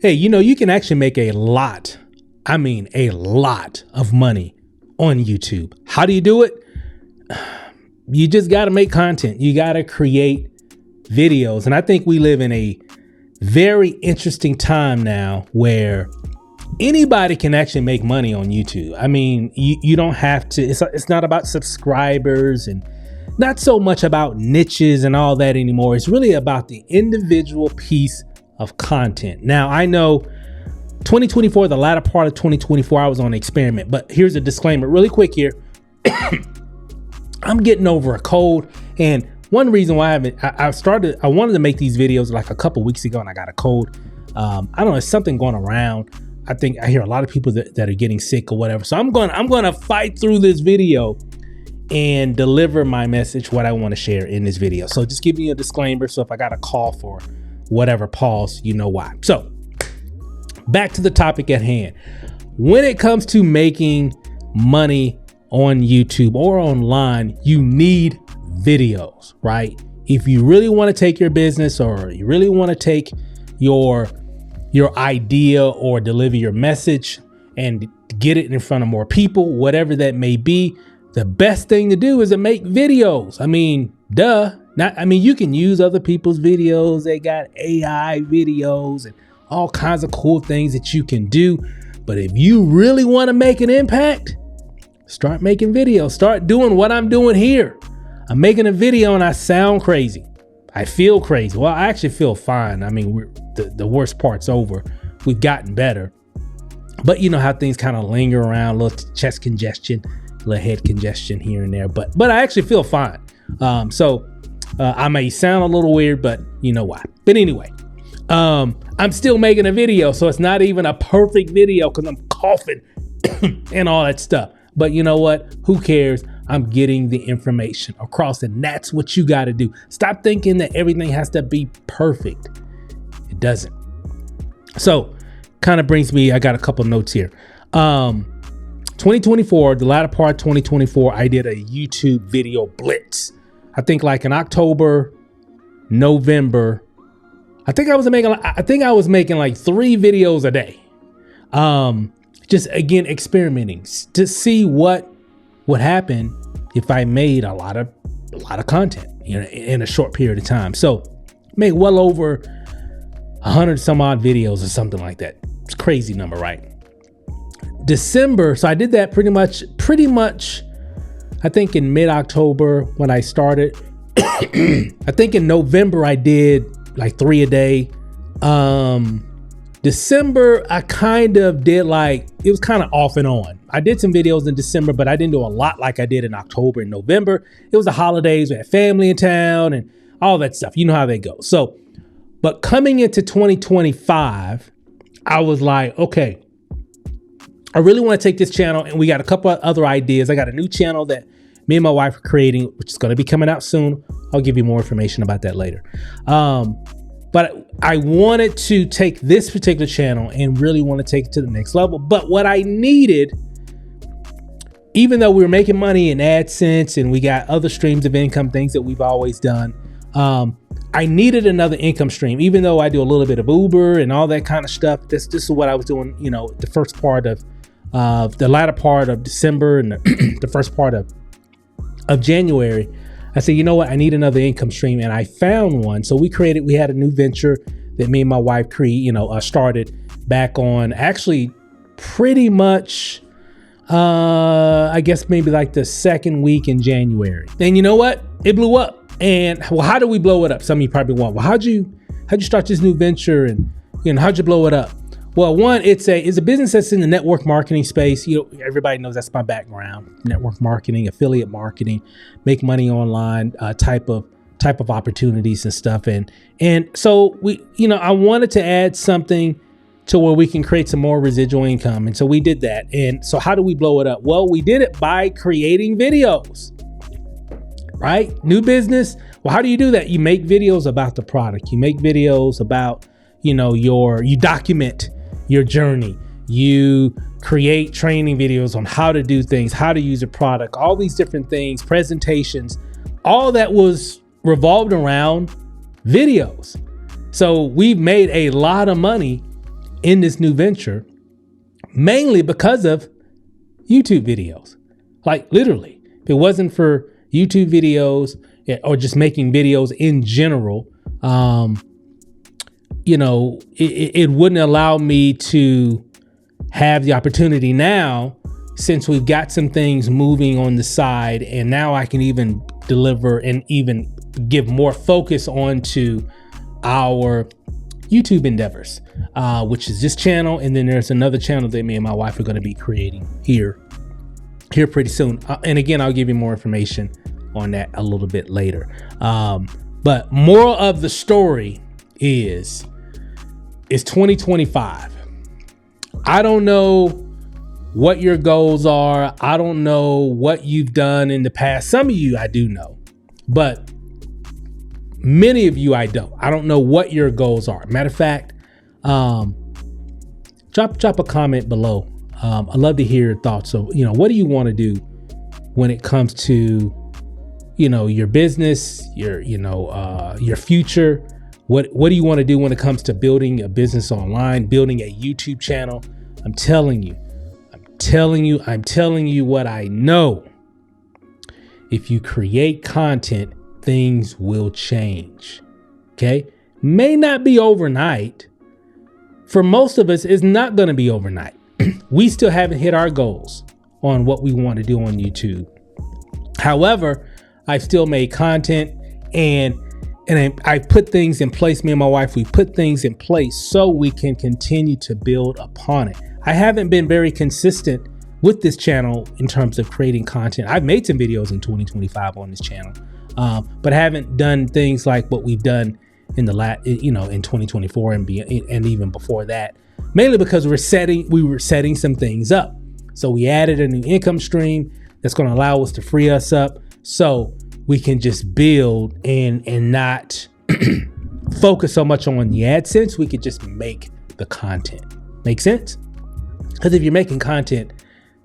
Hey, you can actually make a lot, I mean, a lot of money on YouTube. How do you do it? You just got to make content. You got to create videos. And I think we live in a very interesting time now where anybody can actually make money on YouTube. I mean, you don't have to, it's not about subscribers and not so much about niches and all that anymore. It's really about the individual piece of content. Now, I know 2024, the latter part of 2024, I was on an experiment, but here's a disclaimer really quick here. I'm getting over a cold, and one reason why I wanted to make these videos like a couple weeks ago, and I got a cold. I don't know, it's something going around. I think I hear a lot of people that are getting sick or whatever. So I'm going to fight through this video and deliver my message, what I want to share in this video. So just give me a disclaimer. So if I got a call for whatever pause, you know why. So back to the topic at hand. When it comes to making money on YouTube or online, you need videos, right? If you really want to take your business, or you really want to take your idea or deliver your message and get it in front of more people, whatever that may be, the best thing to do is to make videos. I mean, you can use other people's videos. They got AI videos and all kinds of cool things that you can do. But if you really want to make an impact, start making videos. Start doing what I'm doing here. I'm making a video and I sound crazy. I feel crazy. Well, I actually feel fine. I mean, the worst part's over. We've gotten better. But you know how things kind of linger around, a little chest congestion, a little head congestion here and there. But I actually feel fine. So I may sound a little weird, but you know why. But anyway, I'm still making a video. So it's not even a perfect video because I'm coughing and all that stuff. But you know what? Who cares? I'm getting the information across, and that's what you got to do. Stop thinking that everything has to be perfect. It doesn't. So kind of brings me, I got a couple notes here. 2024, the latter part of 2024, I did a YouTube video blitz. I think like in October, November, I think I was making like 3 videos a day. Just again, experimenting to see what would happen if I made a lot of content, in a short period of time. So made well over 100 some odd videos or something like that. It's a crazy number, right? December. So I did that pretty much, I think in mid-October when I started. I think in November I did like 3 a day. December, I kind of did it was kind of off and on. I did some videos in December, but I didn't do a lot like I did in October and November. It was the holidays, we had family in town and all that stuff. You know how they go. So, but coming into 2025, I was like, okay, I really want to take this channel, and we got a couple of other ideas. I got a new channel that me and my wife are creating, which is going to be coming out soon. I'll give you more information about that later. But I wanted to take this particular channel and really want to take it to the next level. But what I needed, even though we were making money in AdSense and we got other streams of income, things that we've always done, I needed another income stream. Even though I do a little bit of Uber and all that kind of stuff, this is what I was doing, the first part of the latter part of December and the first part of January. I said, you know what? I need another income stream, and I found one. So we had a new venture that me and my wife started back on actually pretty much, I guess maybe like the second week in January. And you know what? It blew up. And well, how do we blow it up? Some of you probably want, well, how'd you start this new venture, and how'd you blow it up? Well, one, it's a business that's in the network marketing space. Everybody knows that's my background: network marketing, affiliate marketing, make money online, type of opportunities and stuff. And so I wanted to add something to where we can create some more residual income. And so we did that. And so how do we blow it up? Well, we did it by creating videos, right? New business. Well, how do you do that? You make videos about the product. You make videos about, you document your journey. You create training videos on how to do things, how to use a product, all these different things, presentations, all that was revolved around videos. So we've made a lot of money in this new venture, mainly because of YouTube videos. Like literally, if it wasn't for YouTube videos or just making videos in general, it wouldn't allow me to have the opportunity now, since we've got some things moving on the side, and now I can even deliver and even give more focus onto our YouTube endeavors, which is this channel. And then there's another channel that me and my wife are going to be creating here pretty soon. And again, I'll give you more information on that a little bit later. But moral of the story is 2025. I don't know what your goals are. I don't know what you've done in the past. Some of you I do know, but many of you I don't. I don't know what your goals are. Matter of fact, drop a comment below. I'd love to hear your thoughts. So, what do you want to do when it comes to, your business, your future? What do you want to do when it comes to building a business online, building a YouTube channel? I'm telling you what I know. If you create content, things will change. Okay? May not be overnight. For most of us, it's not going to be overnight. We still haven't hit our goals on what we want to do on YouTube. However, I've still made content and I put things in place. Me and my wife, we put things in place so we can continue to build upon it. I haven't been very consistent with this channel in terms of creating content. I've made some videos in 2025 on this channel, but I haven't done things like what we've done in the in 2024 and even before that, mainly because we were setting some things up. So we added a new income stream that's going to allow us to free us up so we can just build and not focus so much on the AdSense. We could just make the content. Make sense? Because if you're making content,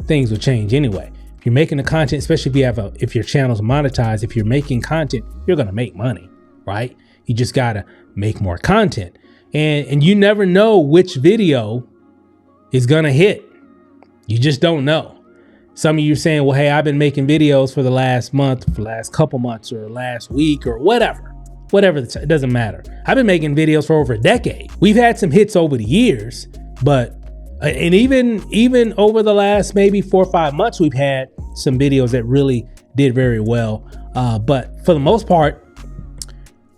things will change anyway. If you're making the content, especially if your channel's monetized, if you're making content, you're going to make money, right? You just got to make more content. And you never know which video is going to hit. You just don't know. Some of you are saying, well, hey, I've been making videos for the last month, for the last couple months, or last week, or whatever. It doesn't matter. I've been making videos for over a decade. We've had some hits over the years, but and even over the last maybe 4 or 5 months, we've had some videos that really did very well. But for the most part,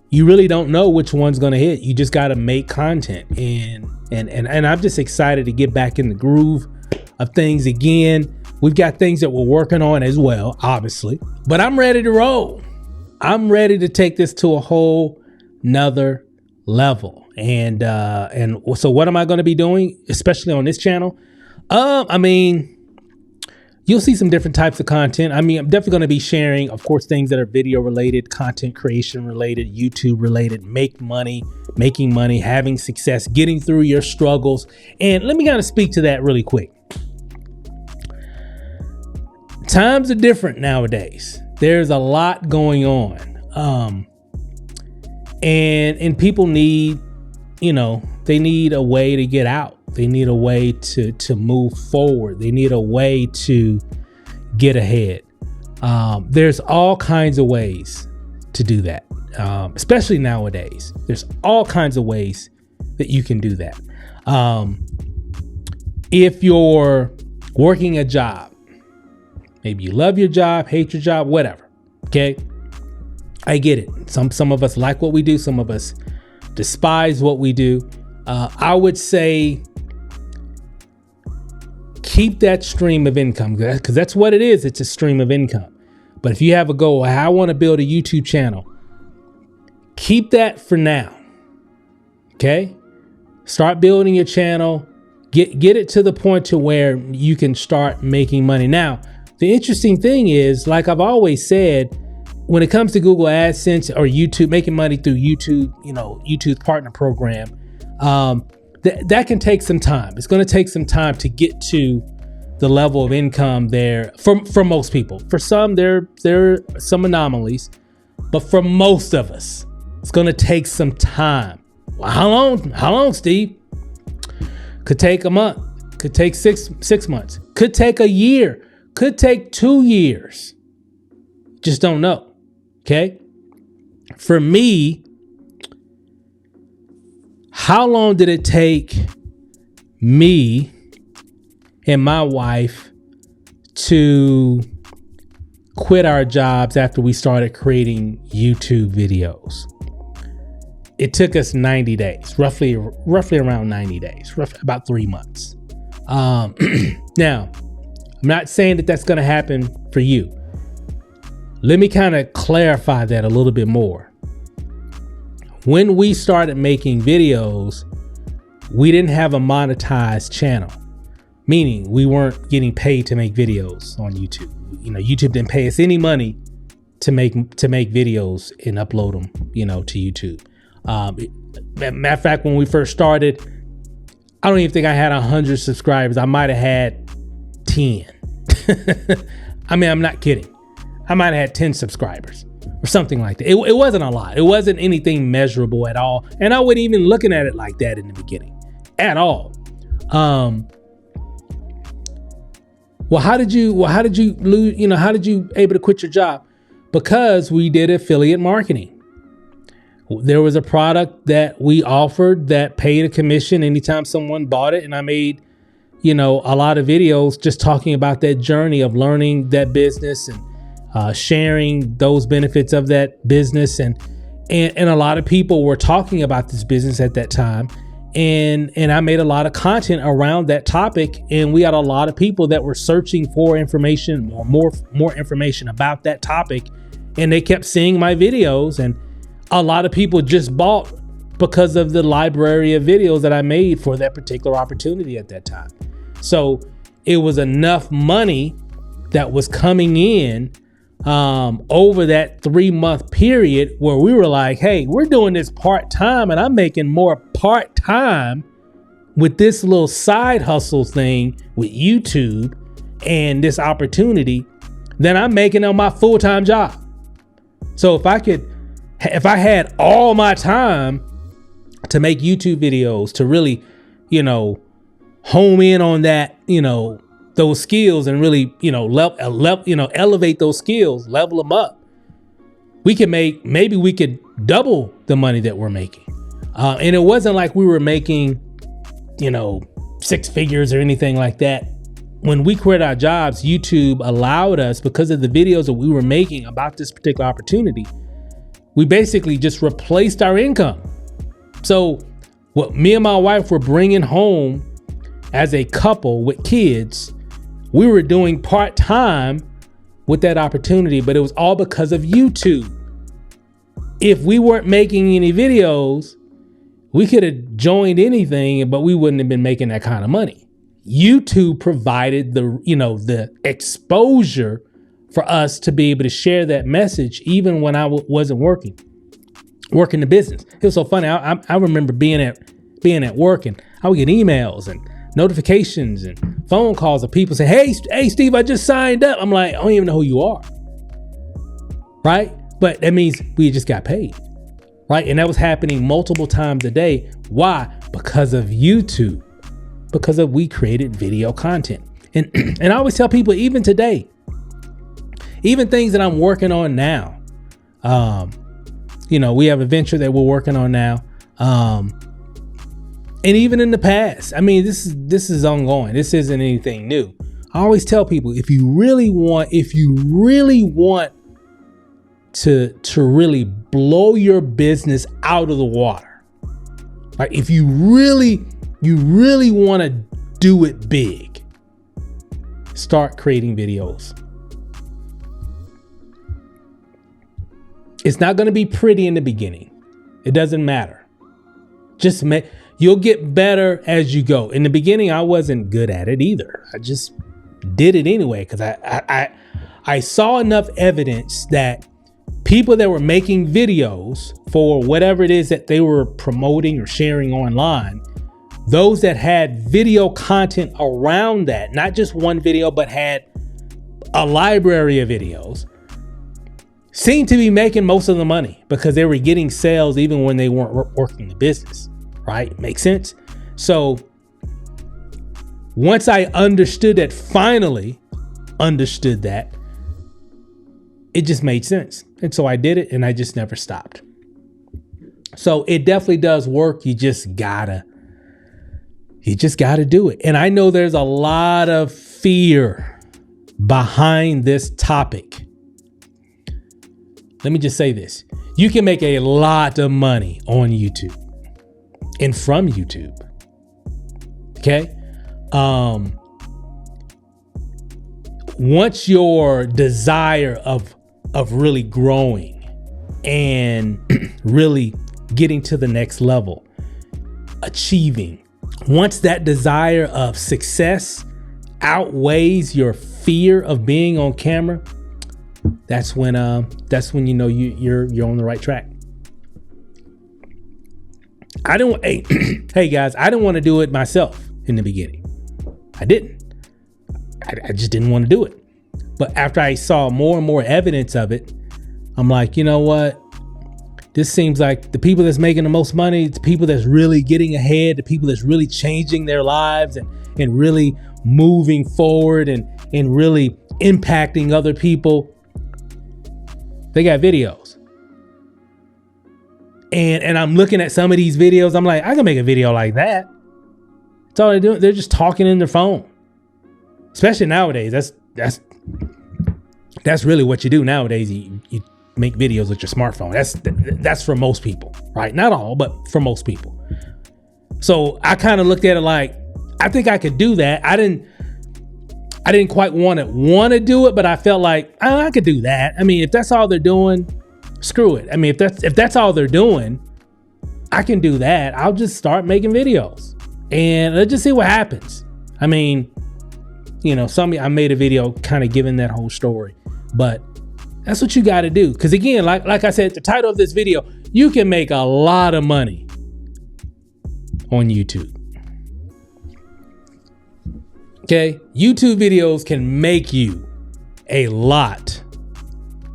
you really don't know which one's going to hit. You just got to make content. And I'm just excited to get back in the groove of things again. We've got things that we're working on as well, obviously, but I'm ready to roll. I'm ready to take this to a whole nother level. And so what am I going to be doing, especially on this channel? You'll see some different types of content. I'm definitely going to be sharing, of course, things that are video related, content creation related, YouTube related, making money, having success, getting through your struggles. And let me kind of speak to that really quick. Times are different nowadays. There's a lot going on. And people need, they need a way to get out. They need a way to move forward. They need a way to get ahead. There's all kinds of ways to do that, especially nowadays. There's all kinds of ways that you can do that. If you're working a job, maybe you love your job, hate your job, whatever. Okay. I get it. Some of us like what we do. Some of us despise what we do. I would say keep that stream of income, because that's what it is. It's a stream of income. But if you have a goal, I want to build a YouTube channel, keep that for now. Okay. Start building your channel, get it to the point to where you can start making money. Now, the interesting thing is, like I've always said, when it comes to Google AdSense or YouTube, making money through YouTube, YouTube partner program, that can take some time. It's going to take some time to get to the level of income there for most people. For some, there are some anomalies, but for most of us, it's going to take some time. Well, how long, Steve? Could take a month, could take six months, could take a year, could take 2 years. Just don't know. Okay. For me, how long did it take me and my wife to quit our jobs after we started creating YouTube videos? It took us 90 days, roughly around 90 days, about 3 months. Now, I'm not saying that that's going to happen for you. Let me kind of clarify that a little bit more. When we started making videos, we didn't have a monetized channel, meaning we weren't getting paid to make videos on YouTube. You know, YouTube didn't pay us any money to make videos and upload them, you know, to YouTube. Matter of fact, when we first started, I don't even think I had 100 subscribers. I might have had 10. I mean, I'm not kidding. I might have had 10 subscribers or something like that. It wasn't a lot. It wasn't anything measurable at all. And I wasn't even looking at it like that in the beginning at all. Well, how did you lose, you know, how did you able to quit your job? Because we did affiliate marketing. There was a product that we offered that paid a commission anytime someone bought it. And I made, you know, a lot of videos just talking about that journey of learning that business and sharing those benefits of that business. And a lot of people were talking about this business at that time. And I made a lot of content around that topic. And we had a lot of people that were searching for information or more information about that topic. And they kept seeing my videos, and a lot of people just bought because of the library of videos that I made for that particular opportunity at that time. So it was enough money that was coming in over that 3-month period where we were like, hey, we're doing this part-time and I'm making more part-time with this little side hustle thing with YouTube and this opportunity than I'm making on my full-time job. So if I had all my time to make YouTube videos, to really, you know, home in on that, you know, those skills and really, you know, elevate those skills, level them up, maybe we could double the money that we're making. And it wasn't like we were making, you know, 6 figures or anything like that. When we quit our jobs, YouTube allowed us, because of the videos that we were making about this particular opportunity, we basically just replaced our income. So what me and my wife were bringing home as a couple with kids, we were doing part-time with that opportunity, but it was all because of YouTube. If we weren't making any videos, we could have joined anything, but we wouldn't have been making that kind of money. YouTube provided the exposure for us to be able to share that message even when I wasn't working the business. It was so funny. I remember being at work, and I would get emails and notifications and phone calls of people saying, hey, Steve, I just signed up. I'm like, I don't even know who you are. Right? But that means we just got paid. Right? And that was happening multiple times a day. Why? Because of YouTube. Because we created video content. And I always tell people, even today, even things that I'm working on now, you know, we have a venture that we're working on now. And even in the past, I mean, this is ongoing. This isn't anything new. I always tell people, if you really want to really blow your business out of the water, like if you really want to do it big, start creating videos. It's not going to be pretty in the beginning. It doesn't matter. You'll get better as you go. In the beginning, I wasn't good at it either. I just did it anyway because I saw enough evidence that people that were making videos for whatever it is that they were promoting or sharing online, those that had video content around that, not just one video, but had a library of videos, seemed to be making most of the money because they were getting sales even when they weren't working the business, right? Makes sense? So once I understood that, finally understood that, it just made sense. And so I did it, and I just never stopped. So it definitely does work. You just gotta do it. And I know there's a lot of fear behind this topic. Let me just say this. You can make a lot of money on YouTube and from YouTube. Okay? Once your desire of really growing and really getting to the next level, achieving, once that desire of success outweighs your fear of being on camera, that's when you know you're on the right track. Hey guys, I didn't want to do it myself in the beginning. I didn't. I just didn't want to do it. But after I saw more and more evidence of it, I'm like, you know what? This seems like the people that's making the most money, the people that's really getting ahead, the people that's really changing their lives and really moving forward and really impacting other people, they got videos. And I'm looking at some of these videos, I'm like, I can make a video like that. That's all they're doing. They're just talking in their phone. Especially nowadays. That's really what you do nowadays. You make videos with your smartphone. That's for most people, right? Not all, but for most people. So I kind of looked at it like, I think I could do that. I didn't quite want to do it, but I felt like I could do that. I mean, if that's all they're doing, screw it. I mean, if that's all they're doing, I can do that. I'll just start making videos and let's just see what happens. I mean, you know, I made a video kind of giving that whole story, but that's what you got to do. Because again, like I said, the title of this video, you can make a lot of money on YouTube. Okay, YouTube videos can make you a lot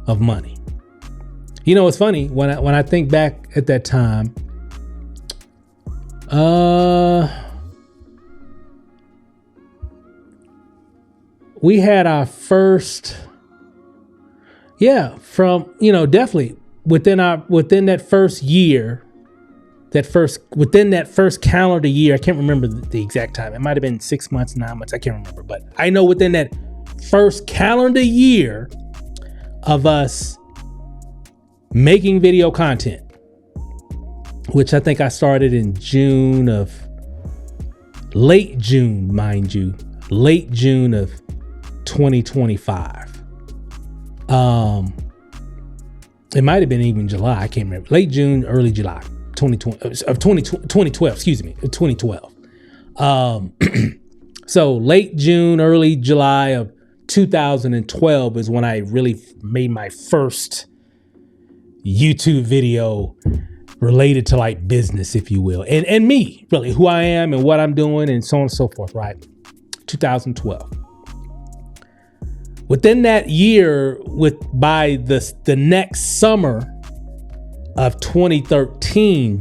of money. You know, it's funny when I think back at that time. We had our first, definitely within that first year, within that first calendar year, I can't remember the exact time. It might have been 6 months, 9 months. I can't remember, but I know within that first calendar year of us making video content, which I think I started in late June of 2025. It might have been even July. I can't remember. Late June, early July 2012. Excuse me, 2012. So late June, early July of 2012 is when I really made my first YouTube video related to like business, if you will, and me, really, who I am and what I'm doing and so on and so forth, right? 2012. Within that year, by the next summer of 2013,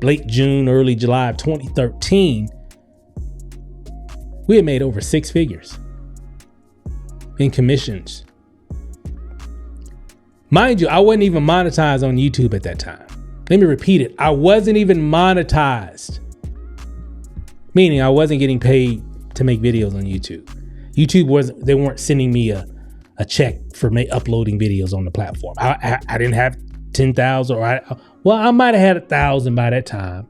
late June, early July of 2013, we had made over 6 figures in commissions. Mind you, I wasn't even monetized on YouTube at that time. Let me repeat it. I wasn't even monetized, meaning I wasn't getting paid to make videos on YouTube. They weren't sending me a check for uploading videos on the platform. I didn't have 10,000 I might have had 1,000 by that time.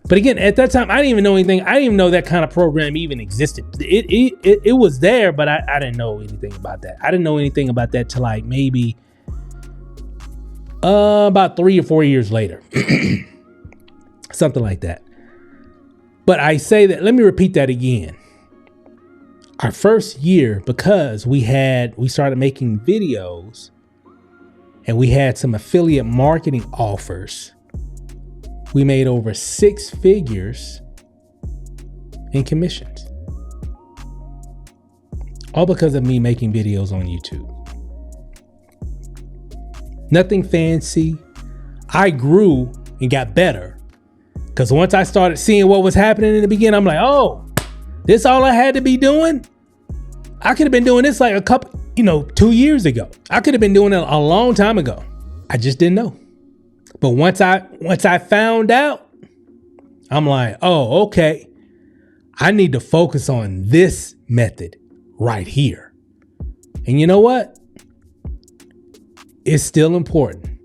But again, at that time, I didn't even know anything. I didn't even know that kind of program even existed. It was there, but I didn't know anything about that. I didn't know anything about that till like maybe about 3 or 4 years later. Something like that. But I say that, let me repeat that again. Our first year, because we started making videos and we had some affiliate marketing offers, we made over 6 figures in commissions. All because of me making videos on YouTube. Nothing fancy. I grew and got better because once I started seeing what was happening in the beginning, I'm like, oh, This all I had to be doing? I could have been doing this like a couple, 2 years ago. I could have been doing it a long time ago. I just didn't know. But once I found out, I'm like, oh, okay. I need to focus on this method right here. And you know what? It's still important.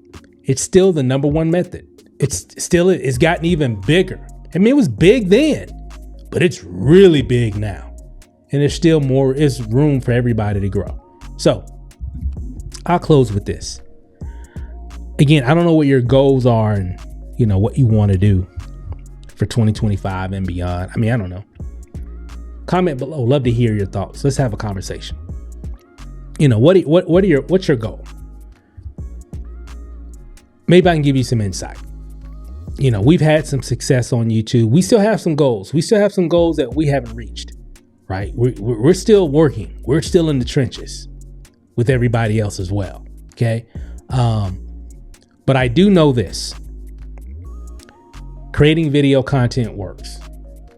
It's still the number one method. It's gotten even bigger. I mean, it was big then, but it's really big now. And there's still more, it's room for everybody to grow. So I'll close with this. Again, I don't know what your goals are and what you want to do for 2025 and beyond. I mean, I don't know. Comment below. Love to hear your thoughts. Let's have a conversation. What's your goal? Maybe I can give you some insight. We've had some success on YouTube. We still have some goals. We still have some goals that we haven't reached, right? We're still working. We're still in the trenches with everybody else as well. Okay. But I do know this. Creating video content works.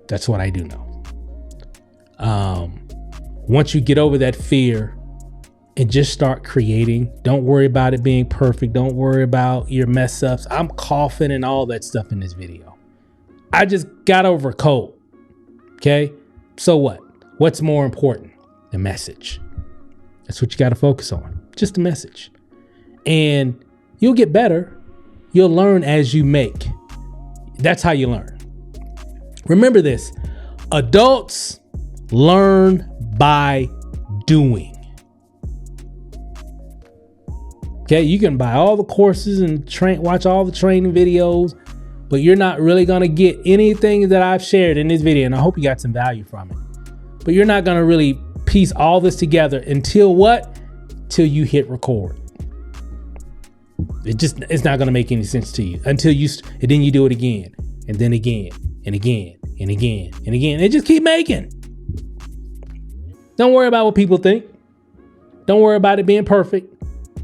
That's what I do know. Once you get over that fear and just start creating, don't worry about it being perfect. Don't worry about your mess ups. I'm coughing and all that stuff in this video. I just got over a cold. Okay. So what? What's more important? The message. That's what you got to focus on. Just the message. And you'll get better. You'll learn as you make. That's how you learn. Remember this. Adults learn by doing. Okay, you can buy all the courses and watch all the training videos, but you're not really going to get anything that I've shared in this video. And I hope you got some value from it. But you're not going to really piece all this together until what? Till you hit record. It's not going to make any sense to you and then you do it again and then again and again and again and again. And just keep making. Don't worry about what people think. Don't worry about it being perfect.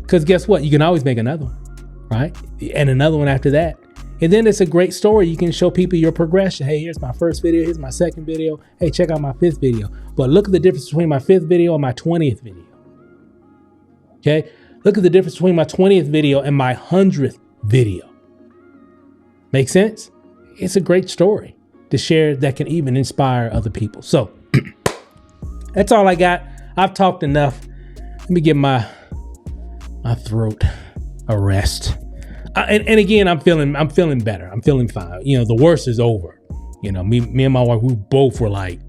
Because guess what? You can always make another one, right? And another one after that. And then it's a great story. You can show people your progression. Hey, here's my first video. Here's my second video. Hey, check out my 5th video. But look at the difference between my 5th video and my 20th video. Okay? Look at the difference between my 20th video and my 100th video. Make sense? It's a great story to share that can even inspire other people. So that's all I got. I've talked enough. Let me give my throat a rest. And again, I'm feeling better. I'm feeling fine. The worst is over. Me and my wife, we both were like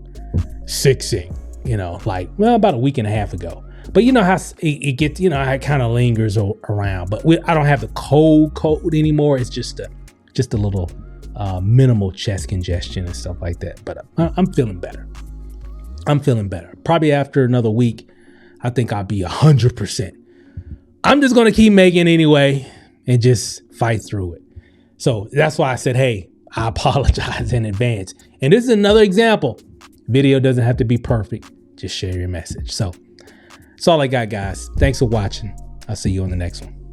sicksing, about a week and a half ago. But you know how it gets, how it kind of lingers around. But I don't have the cold anymore. It's just a little minimal chest congestion and stuff like that. But I'm feeling better. Probably after another week, I think I'll be 100%. I'm just going to keep making anyway and just fight through it. So that's why I said, hey, I apologize in advance. And this is another example. Video doesn't have to be perfect. Just share your message. So that's all I got, guys. Thanks for watching. I'll see you on the next one.